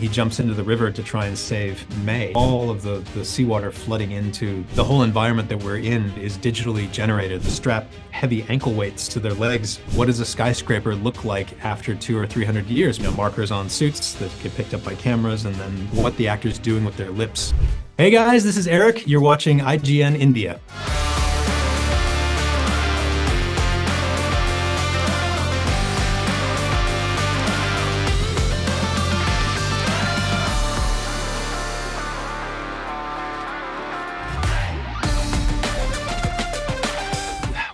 He jumps into the river to try and save May. All of the seawater flooding into the whole environment that we're in is digitally generated. They strap heavy ankle weights to their legs. What does a skyscraper look like after 200 or 300 years? Markers on suits that get picked up by cameras, and then what the actor's doing with their lips. Hey guys, this is Eric. You're watching IGN India.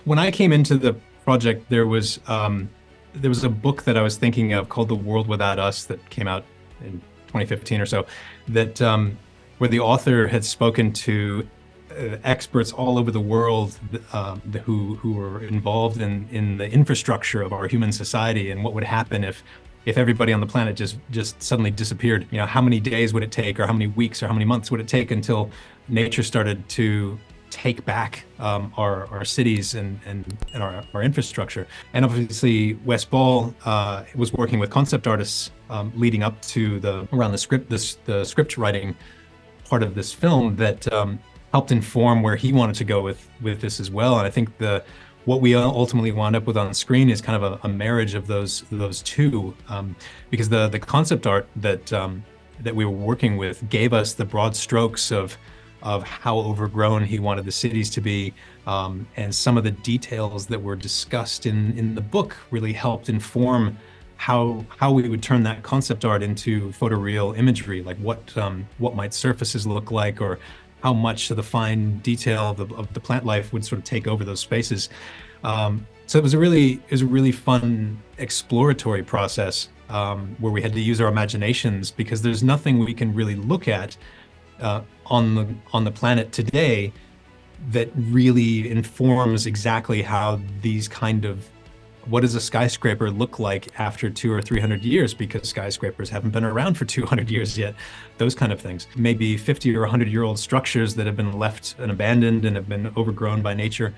When I came into the project, there was a book that I was thinking of called The World Without Us that came out in 2015 or so, that where the author had spoken to experts all over the world who were involved in the infrastructure of our human society and what would happen if everybody on the planet just suddenly disappeared. How many days would it take, or how many weeks, or how many months would it take until nature started to take back our cities and our infrastructure. And obviously Wes Ball was working with concept artists leading up to around the script writing part of this film that helped inform where he wanted to go with this as well. And I think what we ultimately wound up with on screen is kind of a marriage of those two, because the concept art that we were working with gave us the broad strokes of how overgrown he wanted the cities to be, and some of the details that were discussed in the book really helped inform how we would turn that concept art into photoreal imagery, like what might surfaces look like, or how much of the fine detail of the plant life would sort of take over those spaces. So it was a really fun exploratory process where we had to use our imaginations, because there's nothing we can really look at on the planet today that really informs exactly how what does a skyscraper look like after 200 or 300 years, because skyscrapers haven't been around for 200 years yet, those kind of things. Maybe 50 or 100-year-old structures that have been left and abandoned and have been overgrown by nature,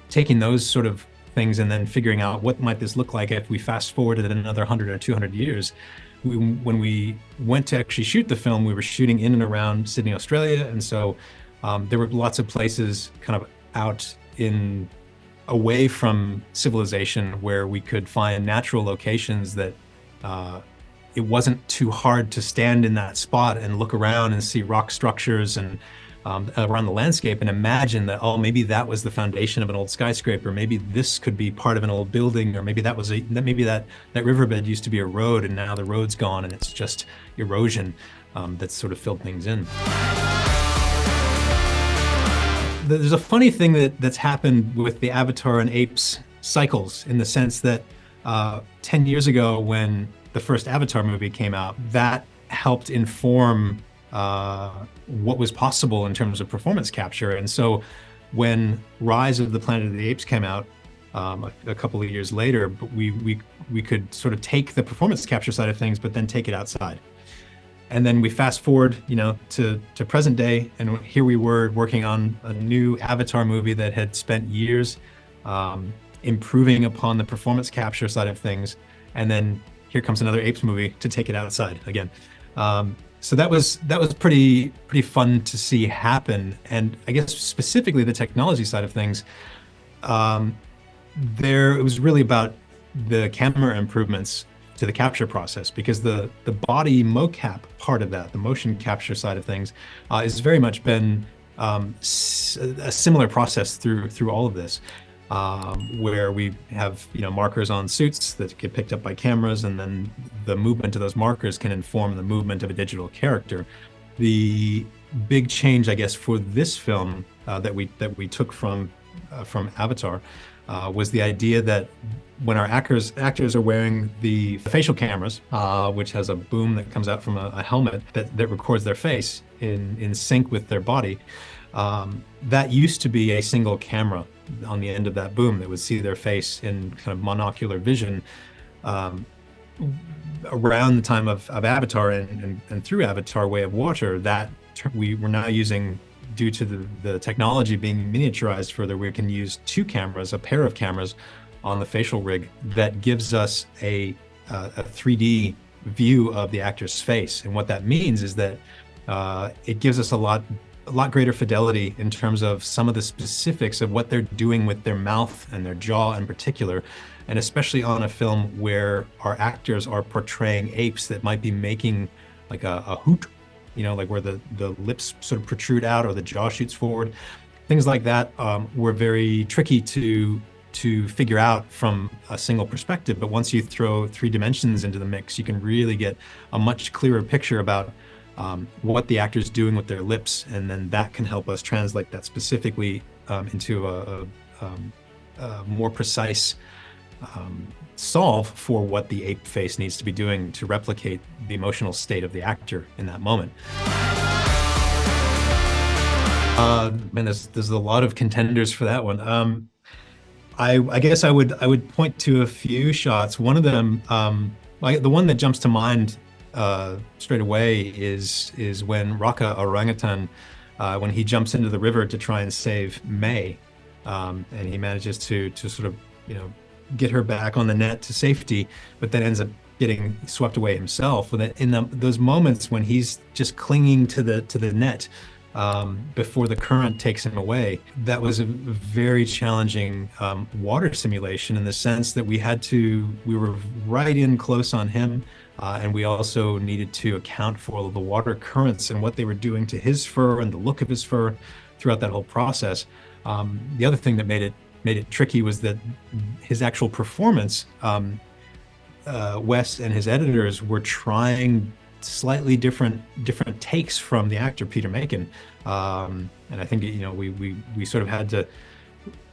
taking those sort of things and then figuring out what might this look like if we fast forwarded another 100 or 200 years. When we went to actually shoot the film, we were shooting in and around Sydney, Australia, and so there were lots of places kind of out away from civilization where we could find natural locations that it wasn't too hard to stand in that spot and look around and see rock structures and around the landscape and imagine that, oh, maybe that was the foundation of an old skyscraper. Maybe this could be part of an old building, or maybe maybe that riverbed used to be a road and now the road's gone and it's just erosion that's sort of filled things in. There's a funny thing that's happened with the Avatar and Apes cycles, in the sense that 10 years ago, when the first Avatar movie came out, that helped inform what was possible in terms of performance capture. And so when Rise of the Planet of the Apes came out a couple of years later, but we could sort of take the performance capture side of things, but then take it outside. And then we fast forward, to present day, and here we were working on a new Avatar movie that had spent years improving upon the performance capture side of things. And then here comes another Apes movie to take it outside again. So that was pretty fun to see happen. And I guess specifically the technology side of things, it was really about the camera improvements to the capture process, because the body mocap part of that, the motion capture side of things, has very much been a similar process through all of this, where we have markers on suits that get picked up by cameras, and then the movement of those markers can inform the movement of a digital character. The big change, I guess, for this film that we took from Avatar was the idea that when our actors are wearing the facial cameras, which has a boom that comes out from a helmet that records their face in sync with their body, that used to be a single camera on the end of that boom that would see their face in kind of monocular vision. Around the time of Avatar and through Avatar Way of Water, that we were now using, due to the technology being miniaturized further, we can use two cameras, a pair of cameras on the facial rig that gives us a 3D view of the actor's face. And what that means is that it gives us a lot greater fidelity in terms of some of the specifics of what they're doing with their mouth and their jaw in particular, and especially on a film where our actors are portraying apes that might be making like a hoot, you know, like where the lips sort of protrude out or the jaw shoots forward. Things like that were very tricky to figure out from a single perspective. But once you throw 3 dimensions into the mix, you can really get a much clearer picture about what the actor's doing with their lips, and then that can help us translate that specifically into a more precise solve for what the ape face needs to be doing to replicate the emotional state of the actor in that moment. Man, there's a lot of contenders for that one. I guess I would point to a few shots. One of them, like the one that jumps to mind straight away is when Raka Orangutan, when he jumps into the river to try and save May, and he manages to sort of, you know, get her back on the net to safety, but then ends up getting swept away himself. In those moments when he's just clinging to the net before the current takes him away, that was a very challenging water simulation in the sense that we were right in close on him, and we also needed to account for the water currents and what they were doing to his fur and the look of his fur throughout that whole process. The other thing that made it tricky was that his actual performance, Wes and his editors were trying slightly different takes from the actor Peter Macon, and I think, you know, we sort of had to,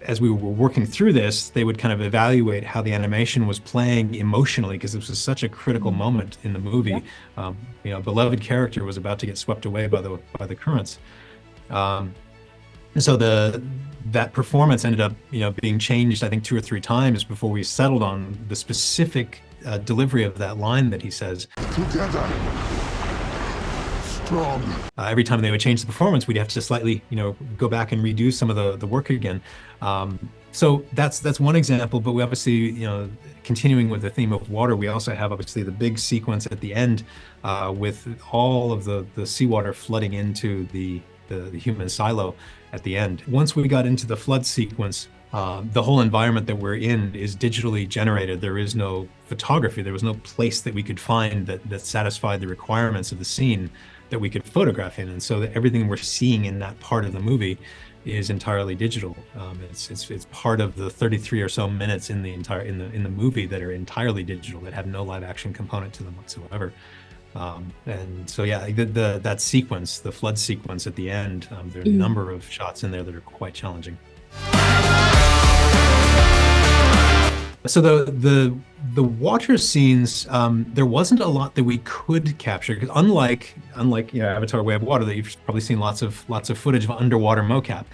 as we were working through this, they would kind of evaluate how the animation was playing emotionally, because this was such a critical moment in the movie. Yeah. You know, a beloved character was about to get swept away by the currents. And so that performance ended up, you know, being changed, I think 2 or 3 times before we settled on the specific delivery of that line that he says. Together, strong. Every time they would change the performance, we'd have to slightly, you know, go back and redo some of the work again. So that's one example, but we obviously, you know, continuing with the theme of water, we also have obviously the big sequence at the end with all of the seawater flooding into the human silo at the end. Once we got into the flood sequence, the whole environment that we're in is digitally generated. There is no photography. There was no place that we could find that satisfied the requirements of the scene that we could photograph in. And so everything we're seeing in that part of the movie is entirely digital. It's part of the 33 or so minutes in the movie that are entirely digital, that have no live action component to them whatsoever. And so, yeah, that sequence, the flood sequence at the end, there are a number of shots in there that are quite challenging. So the water scenes, there wasn't a lot that we could capture, because unlike you know, Avatar: Way of Water, that you've probably seen lots of footage of underwater mocap,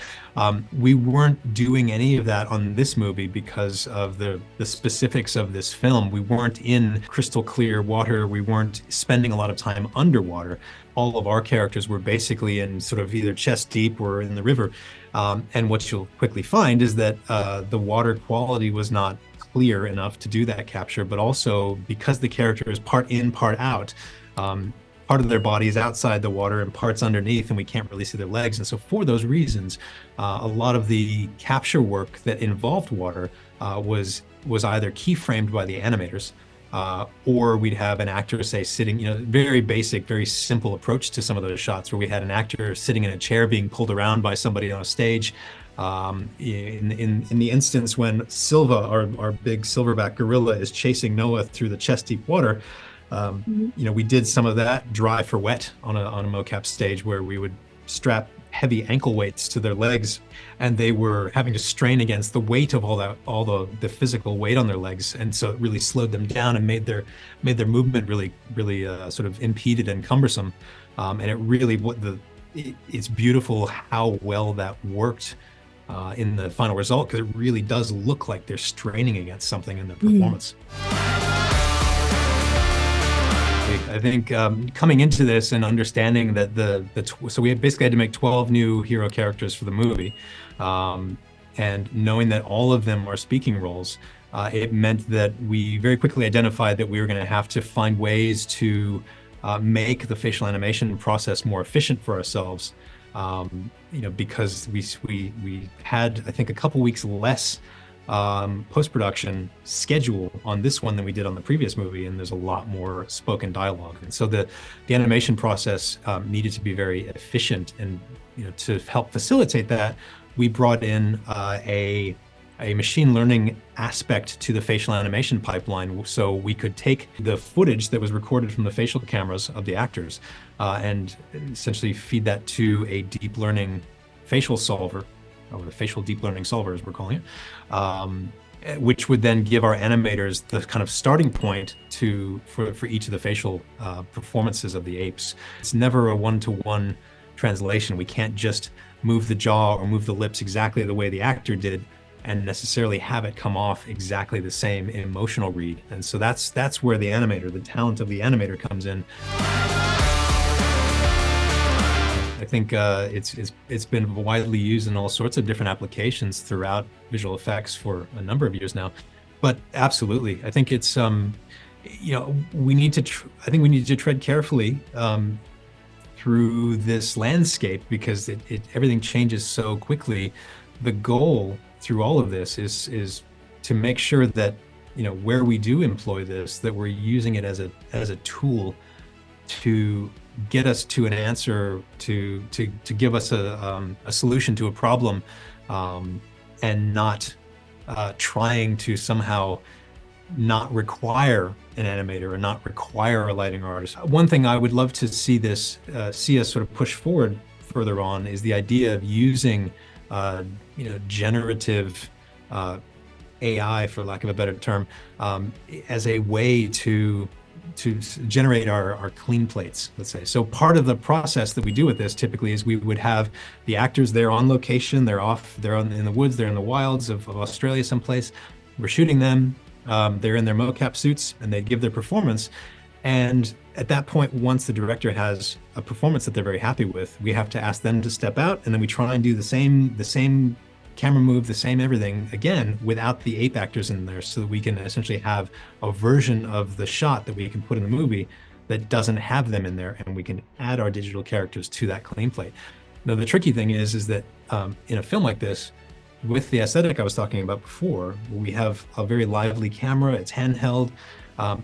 we weren't doing any of that on this movie because of the specifics of this film. We weren't in crystal clear water. We weren't spending a lot of time underwater. All of our characters were basically in sort of either chest deep or in the river. And what you'll quickly find is that the water quality was not clear enough to do that capture, but also because the character is part in, part out, part of their body is outside the water and parts underneath, and we can't really see their legs. And so for those reasons, a lot of the capture work that involved water was either keyframed by the animators, or we'd have an actor, say, sitting, you know, very basic, very simple approach to some of those shots where we had an actor sitting in a chair being pulled around by somebody on a stage. In the instance when Silva, our big silverback gorilla, is chasing Noah through the chest deep water, you know, we did some of that dry for wet on a mocap stage where we would strap heavy ankle weights to their legs, and they were having to strain against the weight of all the physical weight on their legs, and so it really slowed them down and made their movement really sort of impeded and cumbersome. And it really it's beautiful how well that worked in the final result, because it really does look like they're straining against something in their performance. I think coming into this and understanding that so we basically had to make 12 new hero characters for the movie, and knowing that all of them are speaking roles, it meant that we very quickly identified that we were going to have to find ways to make the facial animation process more efficient for ourselves. Because we had, I think, a couple weeks less post-production schedule on this one than we did on the previous movie, and there's a lot more spoken dialogue. And so the animation process needed to be very efficient, and to help facilitate that, we brought in a machine learning aspect to the facial animation pipeline, so we could take the footage that was recorded from the facial cameras of the actors and essentially feed that to a deep learning facial solver, or the facial deep learning solver as we're calling it, which would then give our animators the kind of starting point for each of the facial performances of the apes. It's never a one-to-one translation. We can't just move the jaw or move the lips exactly the way the actor did and necessarily have it come off exactly the same emotional read. And so that's where the talent of the animator comes in. I think it's been widely used in all sorts of different applications throughout visual effects for a number of years now. But absolutely, I think it's we need to tread carefully through this landscape, because everything changes so quickly. The goal through all of this is to make sure that where we do employ this, that we're using it as a tool to get us to an answer, to give us a solution to a problem, and not trying to somehow not require an animator or not require a lighting artist. One thing I would love to see us sort of push forward further on is the idea of using generative AI, for lack of a better term, as a way to generate our clean plates, let's say. So part of the process that we do with this typically is we would have the actors there on location. They're in the woods, they're in the wilds of Australia someplace. We're shooting them. They're in their mocap suits, and they give their performance. And at that point, once the director has a performance that they're very happy with, we have to ask them to step out, and then we try and do the same camera move, the same everything again, without the ape actors in there, so that we can essentially have a version of the shot that we can put in the movie that doesn't have them in there, and we can add our digital characters to that clean plate. Now, the tricky thing is that in a film like this, with the aesthetic I was talking about before, we have a very lively camera, it's handheld.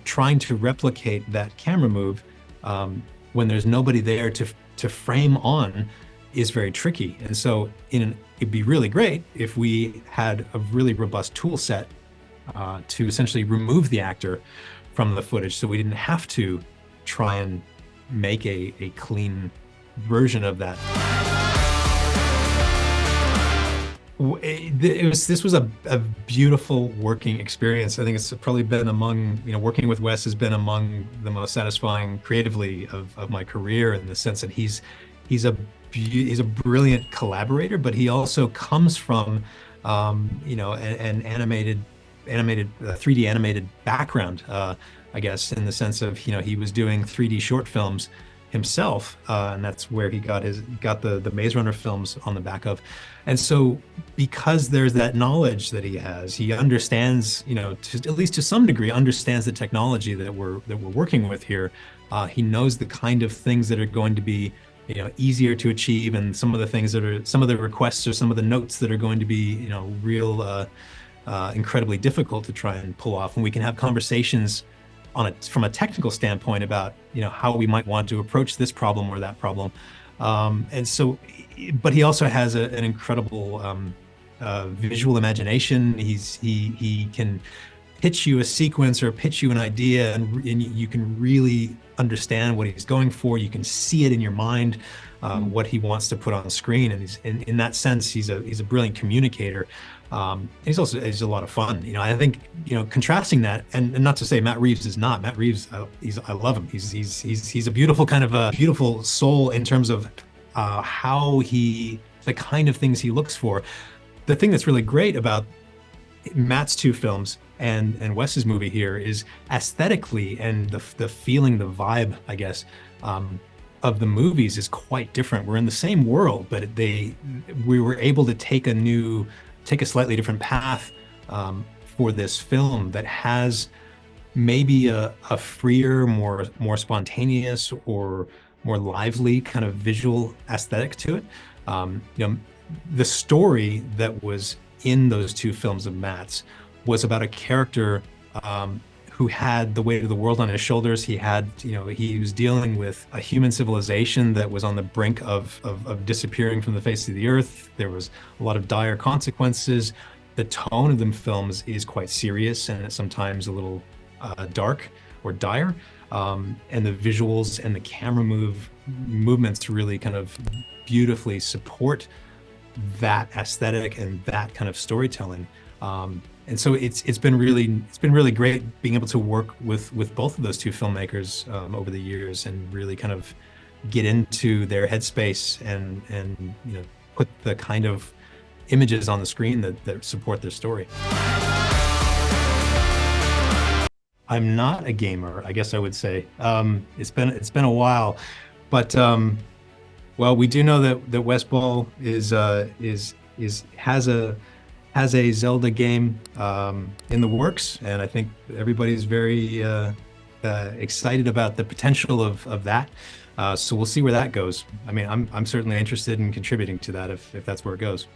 Trying to replicate that camera move when there's nobody there to frame on is very tricky. And so it'd be really great if we had a really robust tool set to essentially remove the actor from the footage, so we didn't have to try and make a clean version of that. This was a beautiful working experience. I think it's probably been among, working with Wes has been among the most satisfying creatively of my career, in the sense that he's a brilliant collaborator, but he also comes from an animated 3D animated background, I guess, in the sense of he was doing 3D short films himself, and that's where he got the Maze Runner films on the back of. And so, because there's that knowledge that he has, he understands, at least to some degree, understands the technology that we're working with here. He knows the kind of things that are going to be, easier to achieve, and some of the requests or some of the notes that are going to be, real incredibly difficult to try and pull off. And we can have conversations from a technical standpoint about how we might want to approach this problem or that problem, and so, but he also has an incredible visual imagination. He can pitch you a sequence or pitch you an idea, and you can really understand what he's going for. You can see it in your mind, what he wants to put on screen, and in that sense, he's a brilliant communicator. He's a lot of fun. I think contrasting that, and not to say Matt Reeves is not. Matt Reeves, I love him. He's a beautiful kind of a beautiful soul in terms of the kind of things he looks for. The thing that's really great about Matt's two films and Wes's movie here is aesthetically, and the feeling, the vibe, I guess, of the movies is quite different. We're in the same world, but we were able to take a slightly different path for this film that has maybe a freer, more spontaneous or more lively kind of visual aesthetic to it. You know, the story that was in those two films of Matt's was about a character who had the weight of the world on his shoulders. He had, you know, he was dealing with a human civilization that was on the brink of disappearing from the face of the earth. There was a lot of dire consequences. The tone of the films is quite serious and sometimes a little dark or dire. And the visuals and the camera movements really kind of beautifully support that aesthetic and that kind of storytelling. And so it's been really great being able to work with both of those two filmmakers over the years and really kind of get into their headspace and you know, put the kind of images on the screen that support their story. I'm not a gamer, I guess I would say. It's been a while, but well, we do know that Wes Ball has a Zelda game in the works, and I think everybody's very excited about the potential of that. So we'll see where that goes. I mean, I'm certainly interested in contributing to that if that's where it goes.